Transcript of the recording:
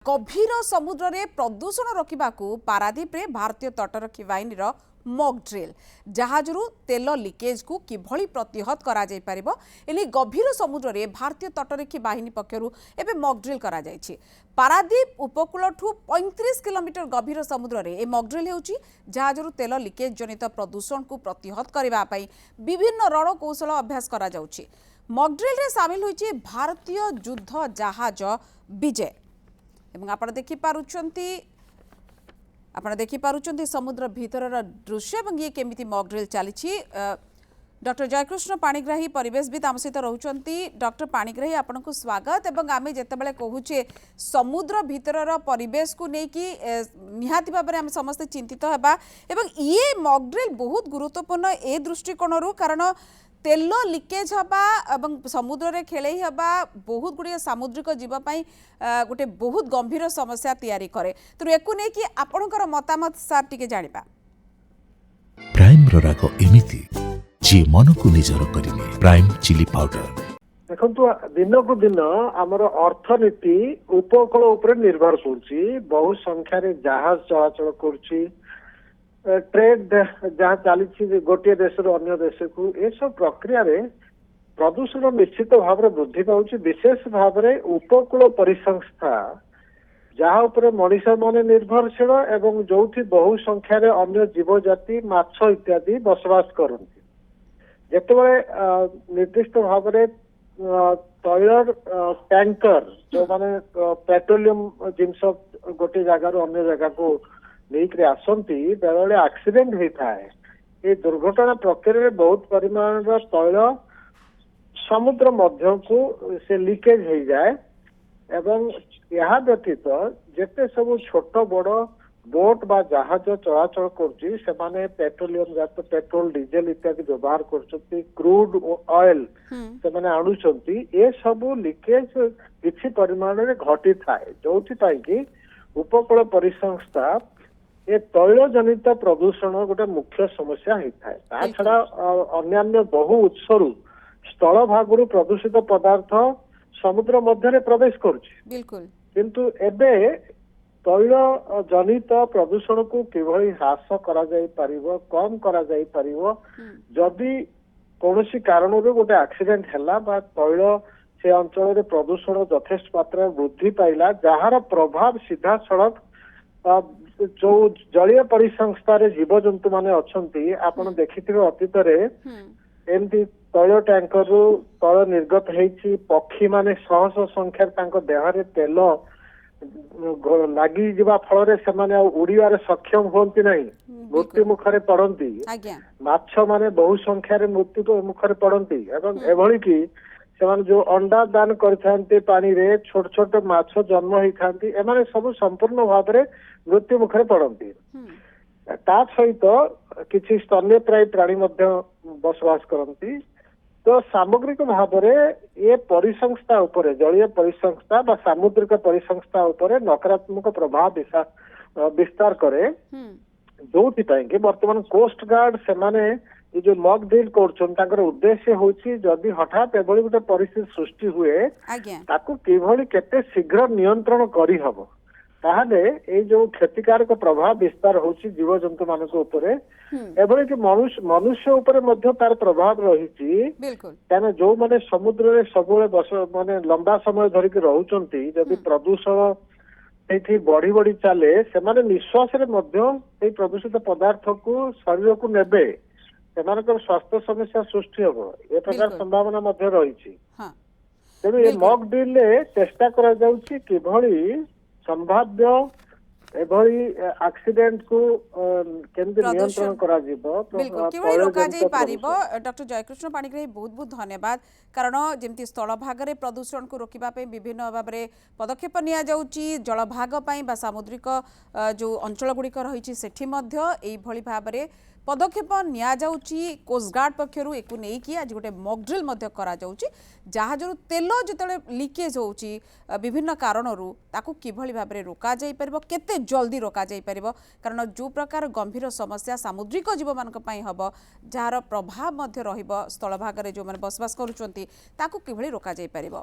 गभीर समुद्र रे प्रदूषण रोकबाकू पारादीप रे भारतीय तटरक्षी बाहिनीर मॉक ड्रिल जहाजरू तेल लिकेज को किभली प्रतिहत करा जाय परिबो एली गभीर समुद्र रे भारतीय तटरक्षी बाहिनी पक्षरु एबे मॉक ड्रिल करा जायछि। पारादीप उपकूलठू 35 किलोमीटर गभीर समुद्र रे ए मॉक ड्रिल हेउछि जहाजरू तेल लिकेज जनित प्रदूषण को प्रतिहत करबा पई विभिन्न रणकौशल अभ्यास करा जाउछि। मॉक ड्रिल रे शामिल होइछि भारतीय युद्ध जहाज विजय एवं आपण देखि पारुचंती समुद्र भीतर दृश्य एवं ये केमिति मॉक ड्रिल चली। डॉक्टर जयकृष्ण पाणिग्राही परिवेशविद आम सहित रोचंती। डॉक्टर पाणिग्राही आपन को स्वागत एवं आमे जेतेबेले कहूचे समुद्र भीतर परिवेश को लेकिन निहाती भाव में आम समस्त चिंतित हेबा एवं ये मॉक ड्रिल बहुत गुरुत्वपूर्ण ए दृष्टिकोण कारण तेल लिकेज हवा एवं समुद्र रे खेले हवा बहुत गुड़िया सामुद्रिक जीवपाई गोटे बहुत गंभीर समस्या तैयारी करे। तो एको नै कि आपनकर मतामत सार टिके जानिबा। प्राइम रो राग एमिति जे मन को निजर करिने प्राइम चिली पाउडर देखंतु दिन को दिन हमर अर्थनीति उपकूल ऊपर निर्भर करछि। बहु संख्या रे जहाज चलाचल करछि। ट्रेड जहाँ चली गोटे देश अन्य देश को ये सब प्रक्रिया रे प्रदूषण निश्चित भाव में वृद्धि पाउछि। विशेष भाव में उपकूल परिसंस्था जहाँ उपर मनीष माने निर्भरशील एवं जो बहु संख्यार अन्य जीवजाति माछ इत्यादि बसवास करती जेतेबेले निर्दिष्ट भाव में तैल टैंकर जो माने पेट्रोलियम जिनस गोटे जगार अन्य जगह को लेकर आसती बेले एक्सीडेंट होता है। ये दुर्घटना प्रक्रिया बहुत परिमाण तैल समुद्र मध्य को से लीकेज हो जाए एवं यह व्यतीत जेते सब छोट बड़ बोट बा जहाज चलाचल कर पेट्रोलियम जात पेट्रोल डीजेल इत्यादि व्यवहार कर क्रूड ऑयल से आणुचंती ये सब लीकेज किछि परिमाण रे घटी थाए जो कि उपकूल परिसंस्था ये तैल जनित प्रदूषण गोटे मुख्य समस्या होता है। छड़ा अन्य बहु उत्सरू स्थल भागु प्रदूषित पदार्थ समुद्र मध्य प्रवेश किंतु एबे तैल जनित प्रदूषण को किभली ह्रास करा जाई परिबो कम करा जाई परिबो जदि कोनोसी कारण रे गोटे एक्सीडेंट हैला बा तैल से अंचल रे प्रदूषण यथेष्ट मात्रा वृद्धि पाइला जहार प्रभाव सीधा सड़क जो जलीय परिसंस्था रे जीव जंतु माने अछंती आपण देखिथिबे अतीत रे एमती तैल टैंकर रु तैल निर्गत हेछि पक्षी माने शह शह संख्या तांको देह रे तेल लागि जिबा फल रे से माने उड़ीवार सक्षम होंती नहीं मृत्यु मुखरे पड़ंती। माछ माने बहु संख्या रे मृत्यु मुखरे पड़ंती एवं एभली कि सेमान जो अंडा दान करथांते पानी रे छोट छोट माछ जन्म होई थांती एमाने सब संपूर्ण भाव रे मृत्यु मुखरे पड़ंती। ता सहित किछि स्तन्य प्राणी मध्य बसवास करंती। तो सामग्रिक भाव में ये परिसंस्था उपरे जलीय परिसंस्था बा सामुद्रिक परिसंस्था उपरे नकारात्मक प्रभाव विस्तार करे जो कि वर्तमान कोस्ट गार्ड से माने ये जो मॉक ड्रिल कर उद्देश्य होची जदि हठात एभली गोटे परिस्थिति सृष्टि हुए ताकू किभली केते शीघ्र नियंत्रण करी हबो ताहले ए जो क्षतिकारक प्रभाव विस्तार होची जीव जंतु मानक उपरे एभली कि मनुष्य उपरे मध्य तार प्रभाव रहिची काना जो माने समुद्र रे सबले बस माने लंबा समय धरि के रहउचंती जदि प्रदूषण एथि बढ़ी बढ़ी चले से माने निश्वास रे मध्य ए प्रदूषित पदार्थ को शरीर को नेबे सेमानकर स्वास्थ्य समस्या सृष्टि हो ए प्रकार संभावना मध्य रही। तेणु ये मॉक ड्रिल चेष्टा करा जाउछि किभली संभाव्य एभली एक्सीडेंट को केंद्र नियंत्रण करा जिवो किभली रोका जाई पारिबो। डॉक्टर जयकृष्ण पाणिग्राही बहुत बहुत धन्यवाद कारण जेमती स्थल भाग रे प्रदूषण को रोकिबा पे विभिन्न भाव में पदक्षेप निया जाउछि जल भाग पई बा सामुद्रिक जो अंचल गुड़िक रही सेठी मध्य एई भली भाव में पदक्षेप निया जाउछि। कोस्ट गार्ड पक्षरु एकु नै कि आज गोटे मॉक ड्रिल मध्य करा जाउछि जहाजरु तेल जतले लीकेज होउछि विभिन्न कारणरू ताकू किभली भाव में रोका जाई परबो केते जल्दी रोका जाई परबो कारण जो प्रकार गंभीर समस्या सामुद्रिक जीव मानक पई हबो जार प्रभाव मध्य रहिबो स्थल भाग रे जो माने बसवास करूचंती ताकू किभली रोका जाई परबो।